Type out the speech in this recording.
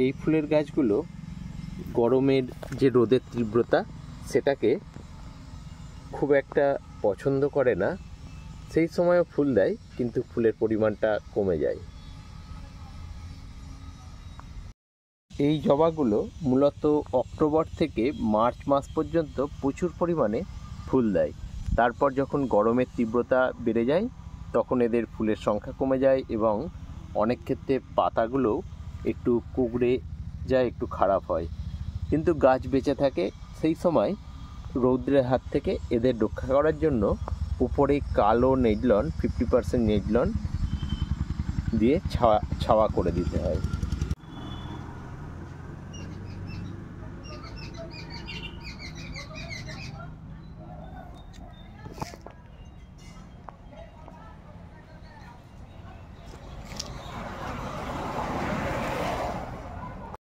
এই ফুলের গাছগুলো গরমের যে রোদের তীব্রতা সেটাকে খুব একটা পছন্দ করে না, সেই সময়ও ফুল দেয় কিন্তু ফুলের পরিমাণটা কমে যায়। এই জবাগুলো মূলত অক্টোবর থেকে মার্চ মাস পর্যন্ত প্রচুর পরিমাণে ফুল দেয়। তারপর যখন গরমের তীব্রতা বেড়ে যায় তখন এদের ফুলের সংখ্যা কমে যায় এবং অনেক ক্ষেত্রে পাতাগুলো একটু কুঁকড়ে যায়, একটু খারাপ হয়, কিন্তু গাছ বেঁচে থাকে। সেই সময় রৌদ্রের হাত থেকে এদের রক্ষা করার জন্য উপরে কালো নেজলন 50% নেজলন দিয়ে ছাওয়া করে দিতে হয়।